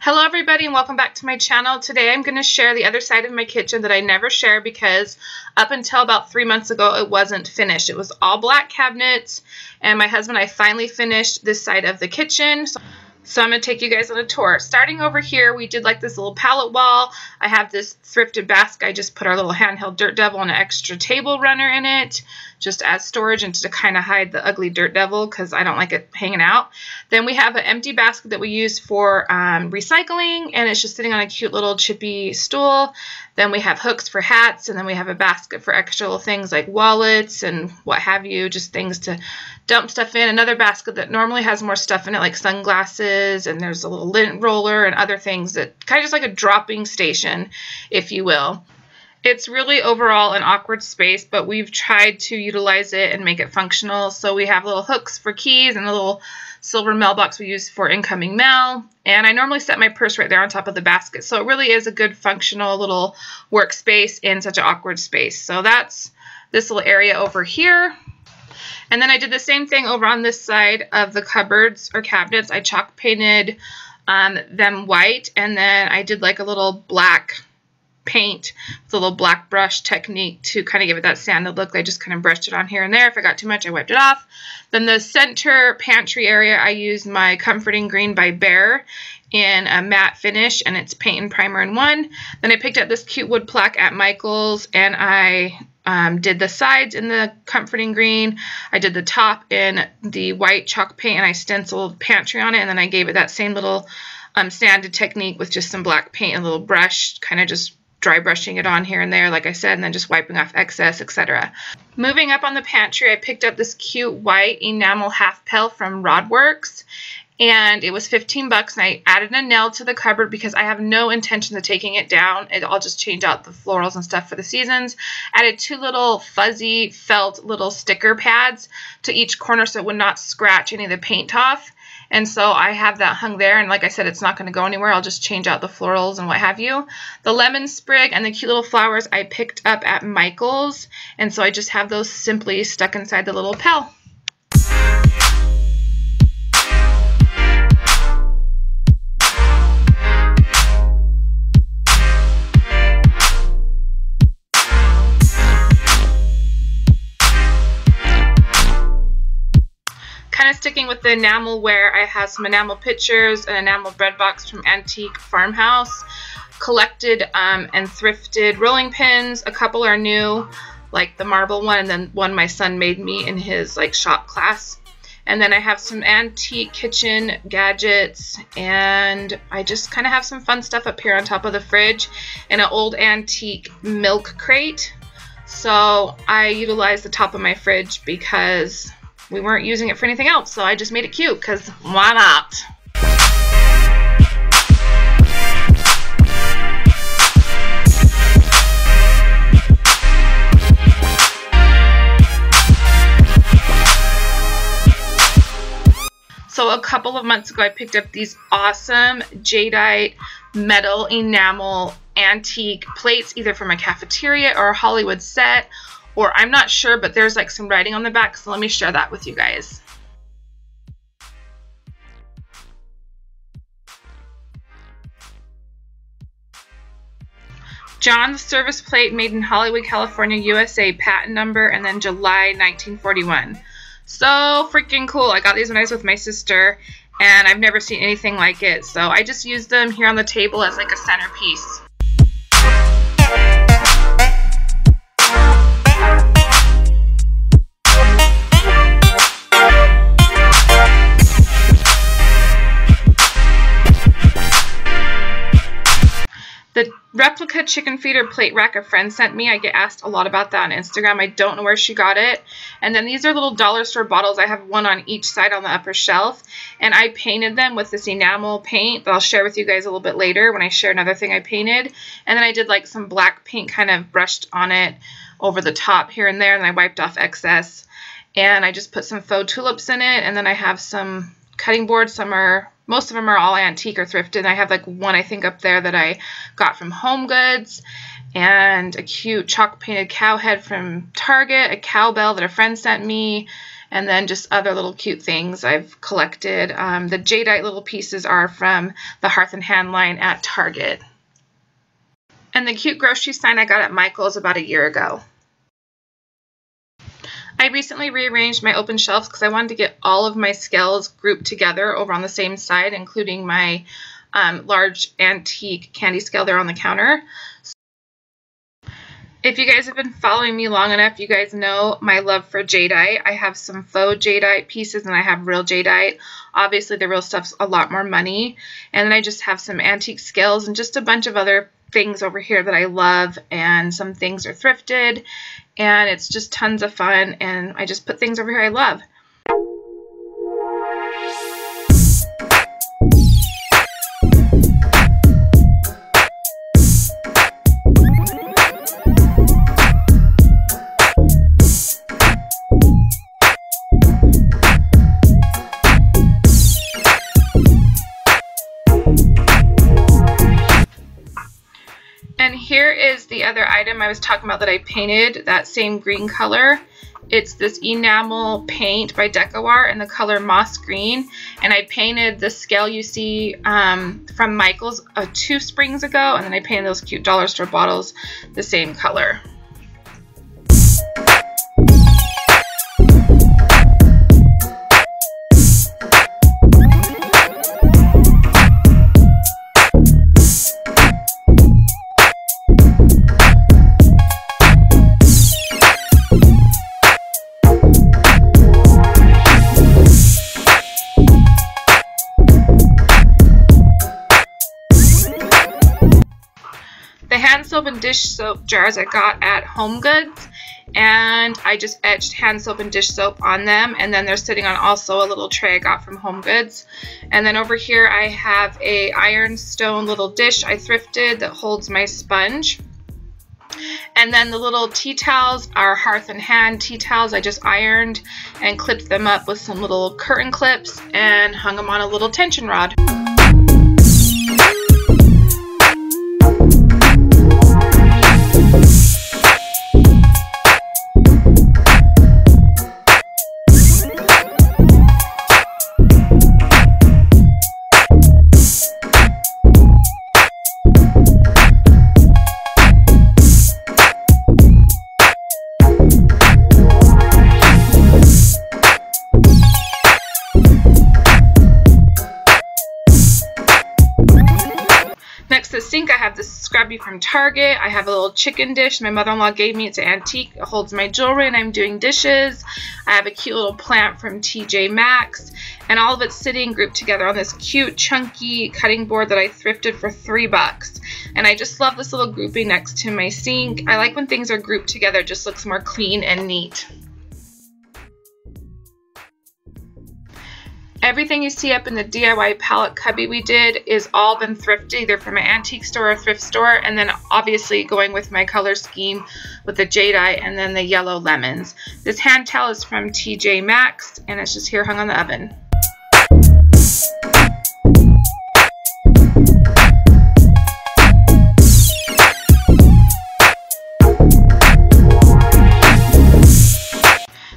Hello everybody and welcome back to my channel. Today I'm going to share the other side of my kitchen that I never share because up until about 3 months ago it wasn't finished. It was all black cabinets, and my husband and I finally finished this side of the kitchen. So I'm going to take you guys on a tour. Starting over here, we did like this little pallet wall. I have this thrifted basket. I just put our little handheld Dirt Devil and an extra table runner in it just as storage and to kind of hide the ugly Dirt Devil because I don't like it hanging out. Then we have an empty basket that we use for recycling, and it's just sitting on a cute little chippy stool. Then we have hooks for hats, and then we have a basket for extra little things like wallets and what have you, just things to dump stuff in. Another basket that normally has more stuff in it like sunglasses, and there's a little lint roller and other things that kind of just like a dropping station, if you will. It's really overall an awkward space, but we've tried to utilize it and make it functional. So we have little hooks for keys and a little silver mailbox we use for incoming mail. And I normally set my purse right there on top of the basket. So it really is a good functional little workspace in such an awkward space. So that's this little area over here. And then I did the same thing over on this side of the cupboards or cabinets. I chalk painted them white, and then I did like a little black paint with a little black brush technique to kind of give it that sanded look. I just kind of brushed it on here and there. If I got too much, I wiped it off. Then the center pantry area, I used my Comforting Green by Bear in a matte finish, and it's paint and primer in one. Then I picked up this cute wood plaque at Michael's, and I did the sides in the Comforting Green. I did the top in the white chalk paint, and I stenciled pantry on it, and then I gave it that same little sanded technique with just some black paint and a little brush, kind of just dry brushing it on here and there, like I said, and then just wiping off excess, etc. Moving up on the pantry, I picked up this cute white enamel half pail from Rodworks, and it was 15 bucks, and I added a nail to the cupboard because I have no intention of taking it down. I'll just change out the florals and stuff for the seasons. Added two little fuzzy felt little sticker pads to each corner so it would not scratch any of the paint off. And so I have that hung there, and like I said, it's not going to go anywhere. I'll just change out the florals and what have you. The lemon sprig and the cute little flowers I picked up at Michael's, and so I just have those simply stuck inside the little pail. Kind of sticking with the enamel ware, I have some enamel pictures, an enamel bread box from Antique Farmhouse, collected and thrifted rolling pins. A couple are new, like the marble one, and then one my son made me in his like shop class. And then I have some antique kitchen gadgets, and I just kind of have some fun stuff up here on top of the fridge, and an old antique milk crate. So I utilized the top of my fridge because we weren't using it for anything else, so I just made it cute, because why not? So a couple of months ago, I picked up these awesome jadeite metal enamel antique plates, either from a cafeteria or a Hollywood set, or I'm not sure, but there's like some writing on the back, so let me share that with you guys. John's service plate, made in Hollywood, California, USA, patent number, and then July 1941. So freaking cool. I got these when I was with my sister, and I've never seen anything like it. So I just used them here on the table as like a centerpiece. The replica chicken feeder plate rack a friend sent me. I get asked a lot about that on Instagram. I don't know where she got it. And then these are little dollar store bottles. I have one on each side on the upper shelf. And I painted them with this enamel paint that I'll share with you guys a little bit later when I share another thing I painted. And then I did like some black paint kind of brushed on it over the top here and there. And I wiped off excess. And I just put some faux tulips in it. And then I have some cutting boards. Most of them are all antique or thrifted. I have like one I think up there that I got from Home Goods, and a cute chalk painted cow head from Target, a cowbell that a friend sent me, And then just other little cute things I've collected. The jadeite little pieces are from the Hearth and Hand line at Target. And the cute grocery sign I got at Michael's about a year ago. I recently rearranged my open shelves because I wanted to get all of my scales grouped together over on the same side, including my large antique candy scale there on the counter. If you guys have been following me long enough, you guys know my love for jadeite. I have some faux jadeite pieces and I have real jadeite. Obviously the real stuff's a lot more money. And then I just have some antique scales and just a bunch of other things over here that I love, and some things are thrifted, and it's just tons of fun, and I just put things over here I love. And here is the other item I was talking about that I painted, that same green color. It's this enamel paint by Decor in the color moss green. And I painted the scale you see from Michael's 2 springs ago. And then I painted those cute dollar store bottles the same color. Hand soap and dish soap jars I got at Home Goods, and I just etched hand soap and dish soap on them, and then they're sitting on also a little tray I got from Home Goods. And then over here I have a ironstone little dish I thrifted that holds my sponge. And then the little tea towels are Hearth and Hand tea towels. I just ironed and clipped them up with some little curtain clips and hung them on a little tension rod. Next to the sink, I have this scrubby from Target. I have a little chicken dish my mother-in-law gave me. It's an antique. It holds my jewelry and I'm doing dishes. I have a cute little plant from TJ Maxx. And all of it's sitting grouped together on this cute, chunky cutting board that I thrifted for $3. And I just love this little grouping next to my sink. I like when things are grouped together. It just looks more clean and neat. Everything you see up in the DIY palette cubby we did is all been thrifted, either from an antique store or thrift store, and then obviously going with my color scheme with the jadeite and then the yellow lemons. This hand towel is from TJ Maxx, and it's just here hung on the oven.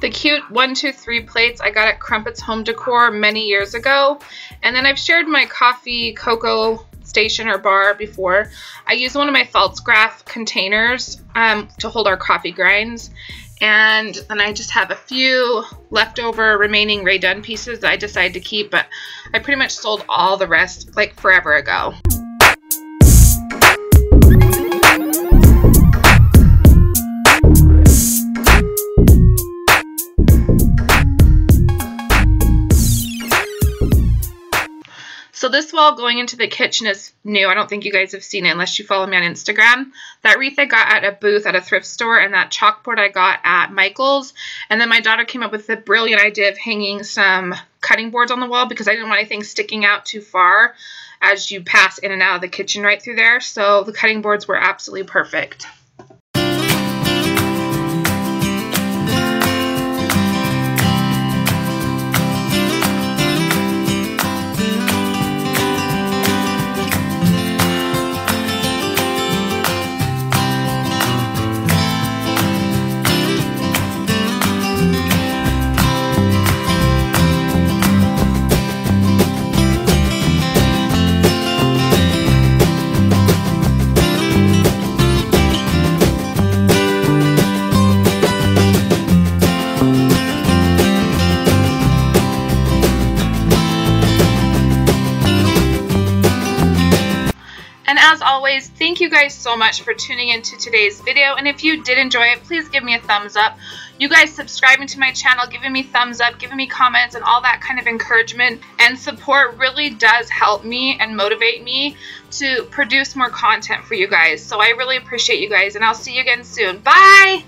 The cute 1, 2, 3 plates I got at Crumpet's Home Decor many years ago. And then I've shared my coffee cocoa station or bar before. I use one of my Faltzgraf containers to hold our coffee grinds. And then I just have a few leftover remaining Rae Dunn pieces that I decided to keep, but I pretty much sold all the rest like forever ago. So this wall going into the kitchen is new. I don't think you guys have seen it unless you follow me on Instagram. That wreath I got at a booth at a thrift store, and that chalkboard I got at Michael's. And then my daughter came up with the brilliant idea of hanging some cutting boards on the wall because I didn't want anything sticking out too far as you pass in and out of the kitchen right through there. So the cutting boards were absolutely perfect. And as always, thank you guys so much for tuning into today's video. And if you did enjoy it, please give me a thumbs up. You guys subscribing to my channel, giving me thumbs up, giving me comments, and all that kind of encouragement and support really does help me and motivate me to produce more content for you guys. So I really appreciate you guys, and I'll see you again soon. Bye!